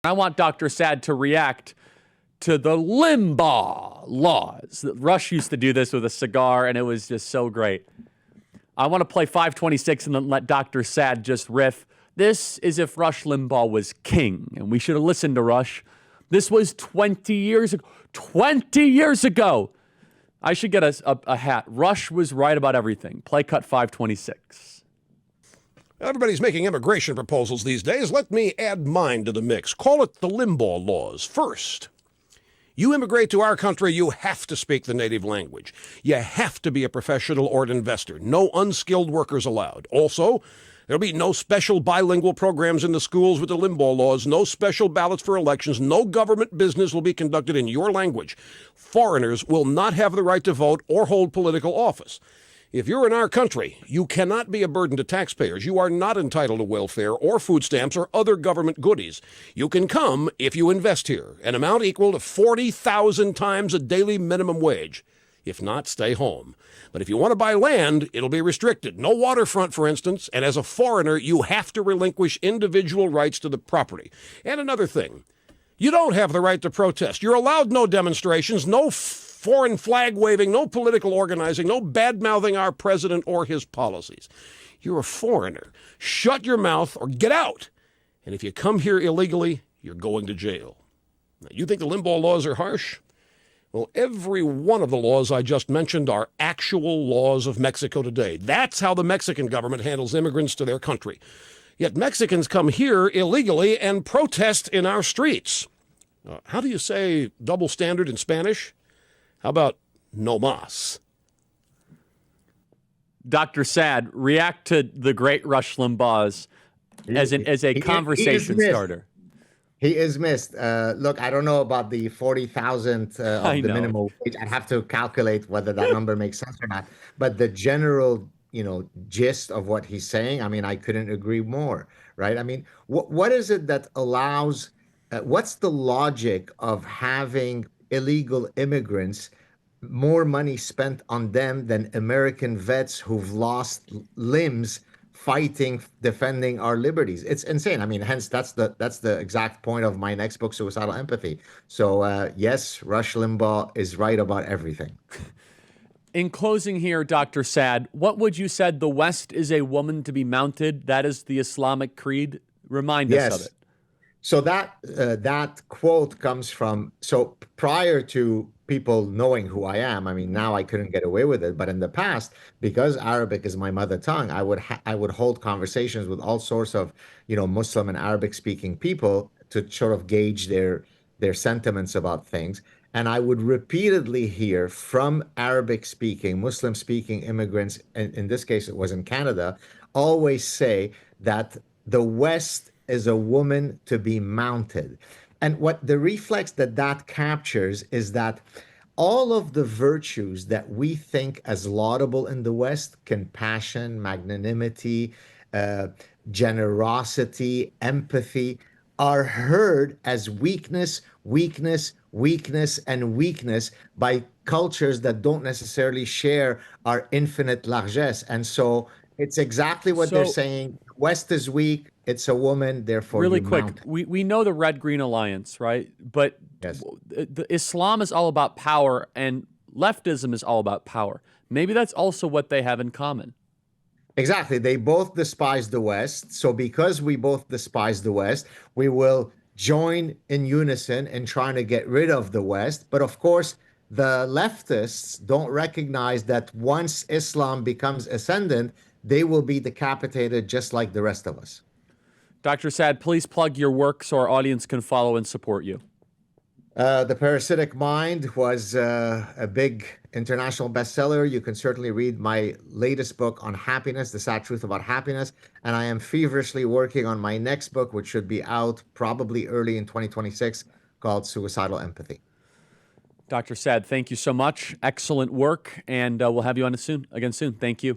I want Dr. Saad to react to the Limbaugh laws. Rush used to do this with a cigar, and it was just so great. I want to play 526 and then let Dr. Saad just riff. This is if Rush Limbaugh was king, and we should have listened to Rush. This was 20 years ago. 20 years ago! I should get a hat. Rush was right about everything. Play cut 526. Everybody's making immigration proposals these days. Let me add mine to the mix. Call it the Limbaugh laws. First, you immigrate to our country, you have to speak the native language. You have to be a professional or an investor. No unskilled workers allowed. Also, there'll be no special bilingual programs in the schools with the Limbaugh laws, no special ballots for elections, no government business will be conducted in your language. Foreigners will not have the right to vote or hold political office. If you're in our country, you cannot be a burden to taxpayers. You are not entitled to welfare or food stamps or other government goodies. You can come if you invest here, an amount equal to 40,000 times a daily minimum wage. If not, stay home. But if you want to buy land, it'll be restricted. No waterfront, for instance, and as a foreigner, you have to relinquish individual rights to the property. And another thing, you don't have the right to protest. You're allowed no demonstrations, no foreign flag waving, no political organizing, no bad-mouthing our president or his policies. You're a foreigner. Shut your mouth or get out. And if you come here illegally, you're going to jail. Now, you think the Limbaugh laws are harsh? Well, every one of the laws I just mentioned are actual laws of Mexico today. That's how the Mexican government handles immigrants to their country. Yet Mexicans come here illegally and protest in our streets. How do you say double standard in Spanish? How about no mas? Dr. Saad, react to the great Rush Limbaugh's as a conversation starter. He is missed. Look, I don't know about the 40,000 of the minimum wage. I'd have to calculate whether that number makes sense or not. But the general, gist of what he's saying, I mean, I couldn't agree more, right? I mean, what is it that allows, what's the logic of having illegal immigrants, more money spent on them than American vets who've lost limbs fighting, defending our liberties? It's insane. I mean, hence that's the exact point of my next book, Suicidal Empathy. So yes, Rush Limbaugh is right about everything. In closing here, Dr. Saad, what would you said? The West is a woman to be mounted. That is the Islamic creed. Remind us of it. So that quote comes from, so prior to people knowing who I am, I mean, now I couldn't get away with it, but in the past, because Arabic is my mother tongue, I would hold conversations with all sorts of, Muslim and Arabic speaking people to sort of gauge their sentiments about things. And I would repeatedly hear from Arabic speaking, Muslim speaking immigrants, and in this case, it was in Canada, always say that the West is a woman to be mounted. And what the reflex that captures is that all of the virtues that we think as laudable in the West, compassion, magnanimity, generosity, empathy, are heard as weakness, and weakness by cultures that don't necessarily share our infinite largesse. And so it's exactly what they're saying. West is weak. It's a woman, therefore really quick. We know the Red-Green Alliance, right? But yes, the Islam is all about power, and leftism is all about power. Maybe that's also what they have in common. Exactly. They both despise the West. So because we both despise the West, we will join in unison in trying to get rid of the West. But of course, the leftists don't recognize that once Islam becomes ascendant, they will be decapitated just like the rest of us. Dr. Saad, please plug your work so our audience can follow and support you. The Parasitic Mind was a big international bestseller. You can certainly read my latest book on happiness, The Sad Truth About Happiness. And I am feverishly working on my next book, which should be out probably early in 2026, called Suicidal Empathy. Dr. Saad, thank you so much. Excellent work. And we'll have you on again soon. Thank you.